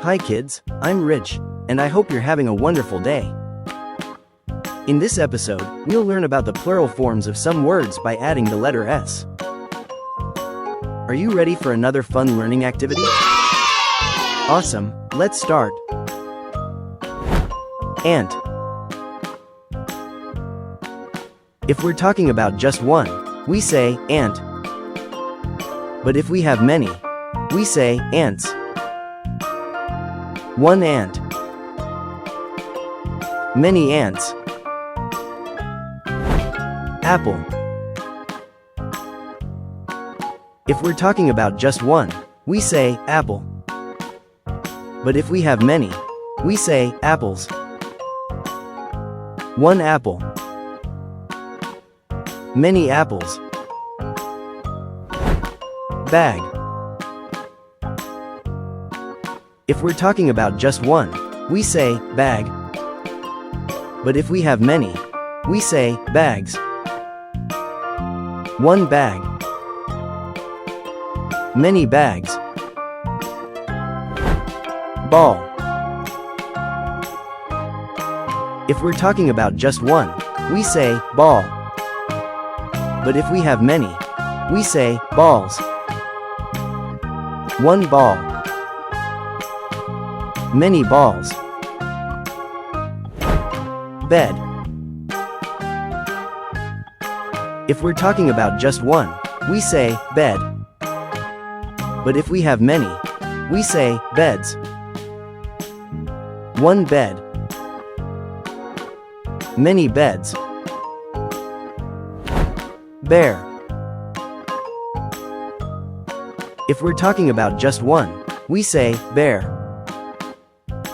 Hi kids, I'm Rich, and I hope you're having a wonderful day. In this episode, we'll learn about the plural forms of some words by adding the letter S. Are you ready for another fun learning activity? Awesome, let's start. Ant. If we're talking about just one, we say ant. But if we have many, we say ants. One ant. Many ants. Apple. If we're talking about just one, we say apple. But if we have many, we say apples. One apple. Many apples. Bag. If we're talking about just one, we say bag. But if we have many, we say bags. One bag. Many bags. Ball. If we're talking about just one, we say ball. But if we have many, we say balls. One ball. Many balls. Bed. If we're talking about just one, we say bed. But if we have many, we say beds. One bed. Many beds. Bear. If we're talking about just one, we say bear.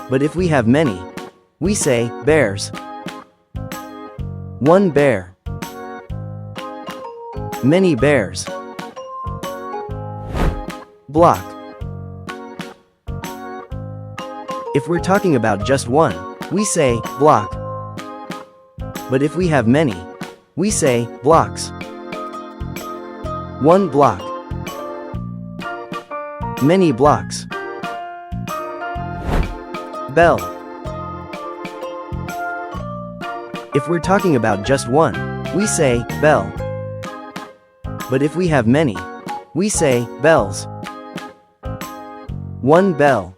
But if we have many, we say bears. One bear. Many bears. Block. If we're talking about just one, we say block. But if we have many, we say blocks. One block. Many blocks. Bell. If we're talking about just one, we say bell. But if we have many, we say bells. One bell.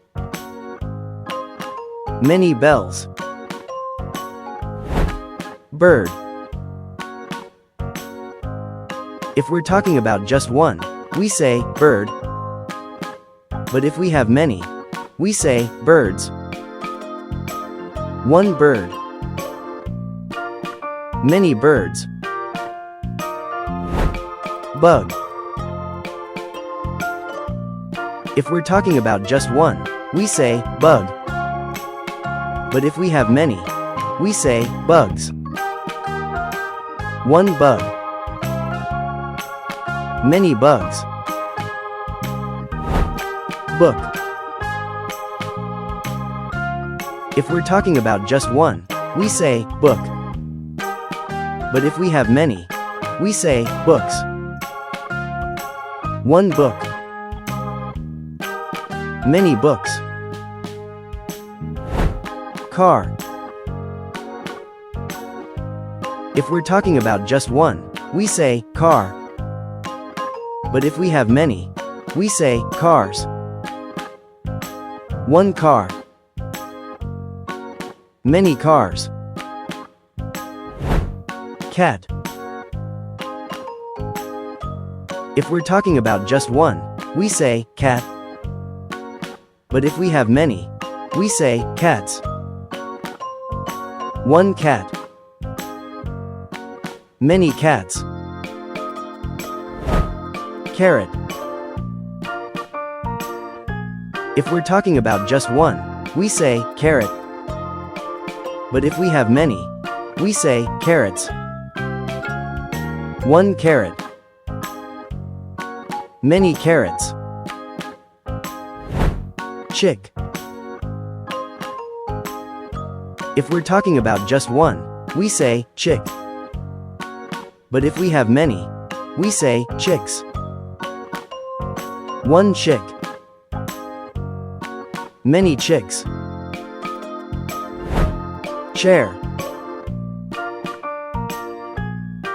Many bells. Bird. If we're talking about just one, we say bird. But if we have many, we say birds. One bird. Many birds. Bug. If we're talking about just one, we say bug. But if we have many, we say bugs. One bug. Many bugs. Book. If we're talking about just one, we say book. But if we have many, we say books. One book. Many books. Car. If we're talking about just one, we say car. But if we have many, we say cars. One car. Many cars. Cat. If we're talking about just one, we say cat. But if we have many, we say cats. One cat. Many cats. Carrot. If we're talking about just one, we say carrot. But if we have many, we say carrots. One carrot. Many carrots. Chick. If we're talking about just one, we say chick. But if we have many, we say chicks. One chick. Many chicks. Chair.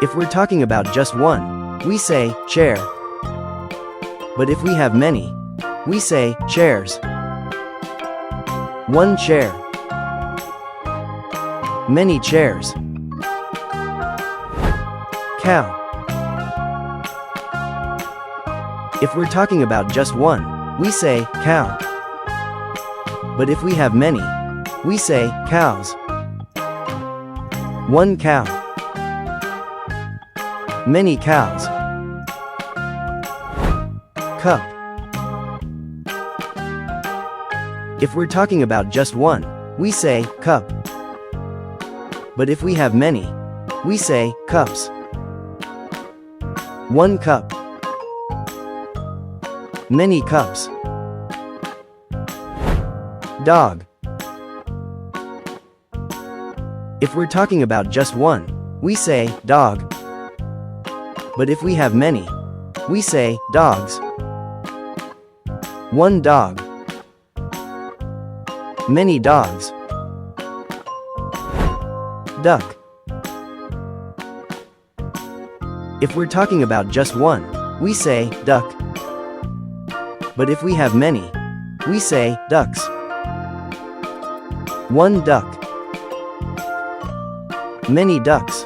If we're talking about just one, we say chair. But if we have many, we say chairs. One chair. Many chairs. Cow. If we're talking about just one, we say cow. But if we have many, we say cows. One cow. Many cows. Cup. If we're talking about just one, we say cup. But if we have many, we say cups. One cup. Many cups. Dog. If we're talking about just one, we say dog. But if we have many, we say dogs. One dog. Many dogs. Duck. If we're talking about just one, we say duck. But if we have many, we say ducks. One duck. Many ducks.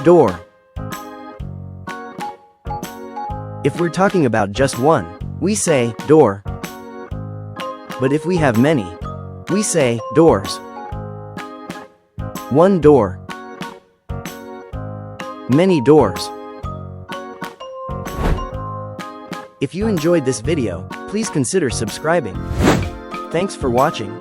Door. If we're talking about just one, we say door. But if we have many, we say doors. One door. Many doors. If you enjoyed this video, please consider subscribing. Thanks for watching.